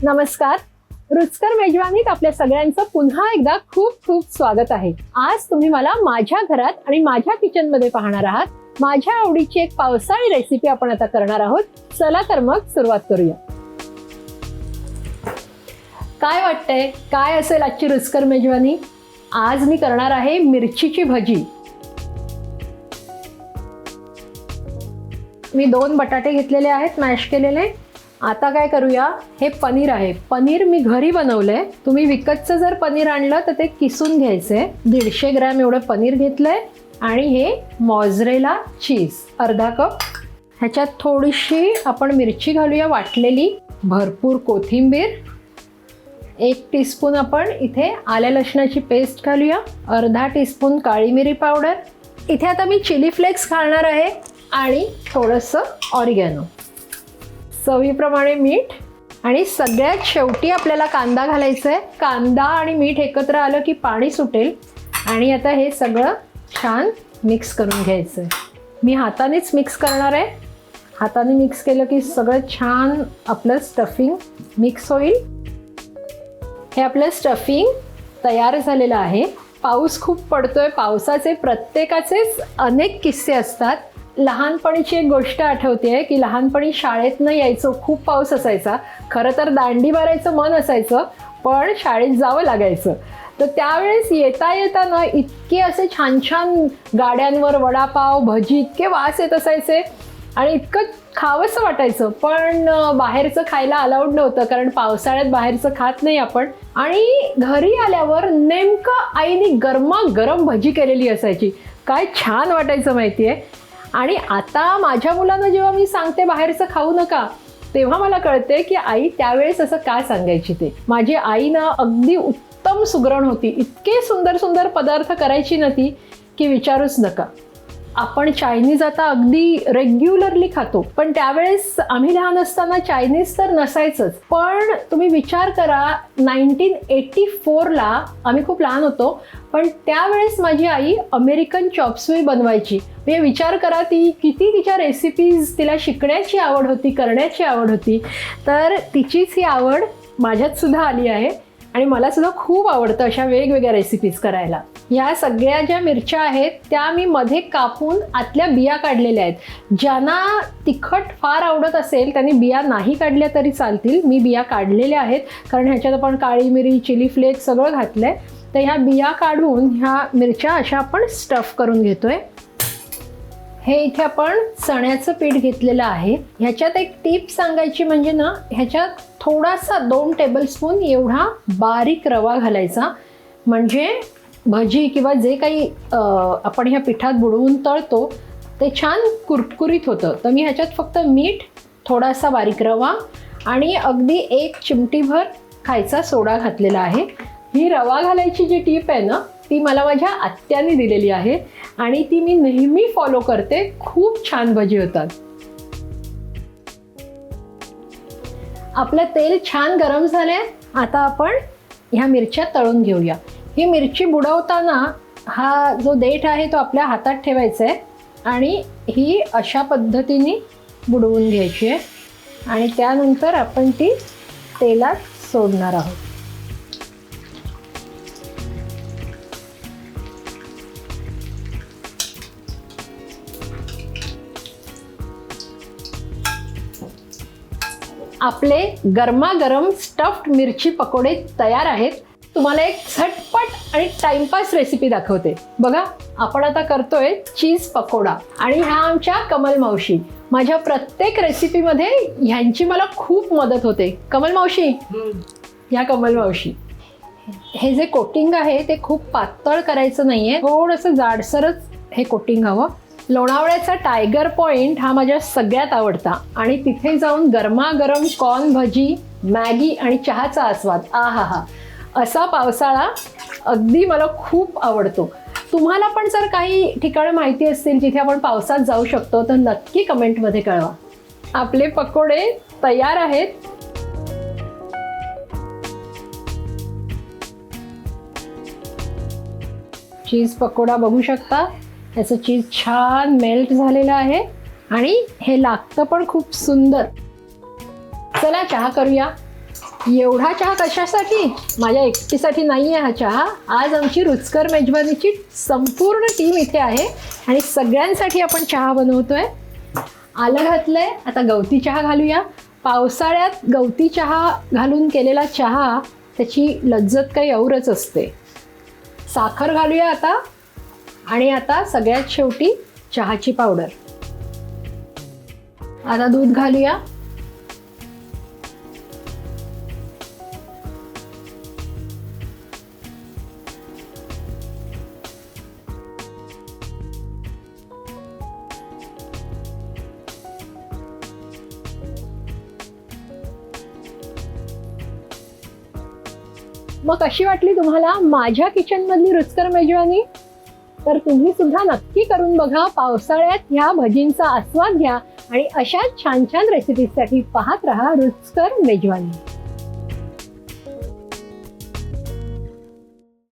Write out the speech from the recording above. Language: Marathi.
नमस्कार. रुचकर मेजवानीत आपल्या सगळ्यांचं पुन्हा एकदा खूप खूप स्वागत आहे. आज तुम्ही मला माझ्या घरात आणि माझ्या किचन मध्ये पाहणार आहात. माझ्या आवडीची एक पावसाळी रेसिपी आपण आता करणार आहोत. चला तर मग सुरुवात करूया. काय वाटतंय, काय असेल आजची रुचकर मेजवानी? आज मी करणार आहे मिरचीची भजी. मी 2 बटाटे घेतलेले आहेत मॅश केलेले. आता काय करूया, हे पनीर आहे. पनीर मी घरी बनवलंय. तुम्ही विकतचं जर पनीर आणलं तर ते किसून घ्यायचंय. 150 ग्रॅम एवढं पनीर घेतलंय आणि हे मॉझरेला चीज अर्धा कप. ह्याच्यात थोडीशी आपण मिरची घालूया वाटलेली, भरपूर कोथिंबीर, 1 टीस्पून आपण इथे आल्या लसणाची पेस्ट घालूया, अर्धा टीस्पून काळी मिरी पावडर. इथे आता मी चिली फ्लेक्स घालणार आहे आणि थोडंसं ऑरिगॅनो, चवीप्रमाणे मीठ आणि सगळ्यात शेवटी आपल्याला कांदा घालायचा आहे. कांदा आणि मीठ एकत्र आलं की पाणी सुटेल. आणि आता हे सगळं छान मिक्स करून घ्यायचं आहे. मी हातानेच मिक्स करणार आहे. हाताने मिक्स केलं की सगळं छान आपलं स्टफिंग मिक्स होईल. हे आपलं स्टफिंग तयार झालेलं आहे. पाऊस खूप पडतोय. पावसाचे प्रत्येकाचेच अनेक किस्से असतात. लहानपणीची एक गोष्ट आठवते की लहानपणी शाळेतनं यायचो, खूप पाऊस असायचा. खरं तर दांडी मारायचं मन असायचं, पण शाळेत जावं लागायचं. तर त्यावेळेस येता येताना इतके असे छान छान गाड्यांवर वडापाव भजी इतके वास येत असायचे आणि इतकं खावंसं वाटायचं. पण बाहेरचं खायला अलाउड नव्हतं, कारण पावसाळ्यात बाहेरचं खात नाही आपण. आणि घरी आल्यावर नेमकं आईने गरमागरम भजी केलेली असायची. काय छान वाटायचं माहिती आहे. आणि आता माझ्या मुलांना जेव्हा मी सांगते बाहेरचं खाऊ नका, तेव्हा मला कळते की आई त्यावेळेस असं काय सांगायची ते. माझी आई ना अगदी उत्तम सुगरण होती. इतके सुंदर सुंदर पदार्थ करायची ना ती की विचारूच नका. आपण चायनीज आता अगदी रेग्युलरली खातो, पण त्यावेळेस आम्ही लहान असताना चायनीज तर नसायचंच. पण तुम्ही विचार करा, 1984ला आम्ही खूप लहान होतो, पण त्यावेळेस माझी आई अमेरिकन चॉपसुई बनवायची. म्हणजे विचार करा, ती किती तिच्या रेसिपीज तिला शिकण्याची आवड होती, करण्याची आवड होती. तर तिचीच ही आवड माझ्यात सुद्धा आली आहे आणि मला सुद्धा खूप आवडतं अशा वेगवेगळ्या रेसिपीज करायला. ह्या सगळ्या ज्या मिरच्या आहेत त्या मी मध्ये कापून आतल्या बिया काढलेल्या आहेत. ज्यांना तिखट फार आवडत असेल त्यांनी बिया नाही काढल्या तरी चालतील. मी बिया काढलेल्या आहेत, कारण ह्याच्यात आपण काळी मिरी, चिली फ्लेक्स सगळं घातलंय. तर ह्या बिया काढून ह्या मिरच्या अशा आपण स्टफ करून घेतोय. हे इथे आपण चण्याचं पीठ घेतलेलं आहे. ह्याच्यात एक टीप सांगायची म्हणजे ना, ह्याच्यात थोडासा 2 टेबलस्पून एवढा बारीक रवा घालायचा. म्हणजे भजी किंवा जे काही आपण ह्या पिठात बुडवून तळतो ते छान कुरकुरीत होतं. तर मी ह्याच्यात फक्त मीठ, थोडासा बारीक रवा आणि अगदी 1 चिमटीभर खायचा सोडा घातलेला आहे. ही रवा घालायची जी टीप आहे ना, ती मला माझ्या आत्याने दिलेली आहे आणि ती मी नेहमी फॉलो करते. खूप छान भजी होतात. आपलं तेल छान गरम झालंय. आता आपण ह्या मिरच्या तळून घेऊया. ही मिरची बुडवताना हा जो देठ आहे तो आपल्या हातात ठेवायचा आहे आणि ही अशा पद्धतीने बुडवून घ्यायची आहे आणि त्यानंतर आपण ती तेलात सोडणार आहोत. आपले गरमागरम स्टफ्ड मिरची पकोडे तयार आहेत. तुम्हाला एक झटपट आणि टाइमपास रेसिपी दाखवते. बघा, आपण आता करतोय चीज पकोडा आणि ह्या आमच्या कमल मावशी. माझ्या प्रत्येक रेसिपीमध्ये ह्यांची मला खूप मदत होते. कमल मावशी, ह्या कमल मावशी. हे जे कोटिंग आहे ते खूप पातळ करायचं नाहीये, थोडंसं जाडसरच हे कोटिंग हवं. लोणावळ्याचा टायगर पॉइंट हा माझ्या सगळ्यात आवडता आणि तिथे जाऊन गरमागरम कॉर्न भजी, मॅगी आणि चहाचा आस्वाद. आहा, असा पावसाळा अगदी मला खूप आवडतो. तुम्हाला पण जर काही ठिकाणं माहिती असतील जिथे आपण पावसात जाऊ शकतो तर नक्की कमेंटमध्ये कळवा. आपले पकोडे तयार आहेत. चीज पकोडा बघू शकता, याचं चीज छान मेल्ट झालेलं आहे आणि हे लागतं पण खूप सुंदर. चला चहा करूया. एवढा चहा कशासाठी? माझ्या एकटीसाठी नाही आहे हा चहा. आज आमची रुचकर मेजवानीची संपूर्ण टीम इथे आहे आणि सगळ्यांसाठी आपण चहा बनवतोय. आलं घातलंय, आता गवती चहा घालूया. पावसाळ्यात गवती चहा घालून केलेला चहा त्याची लज्जत काही औरच असते. साखर घालूया आता. आणि आता सगळ्यात शेवटी चहाची पावडर. आता दूध घालूया. मग कशी वाटली तुम्हाला माझ्या किचनमधली रुचकर मेजवानी? तर तुम्ही सुद्धा नक्की करून बघा. पावसाळ्यात ह्या भजींचा आस्वाद घ्या आणि अशाच छान छान रेसिपीजसाठी पाहत रहा रुचकर मेजवानी.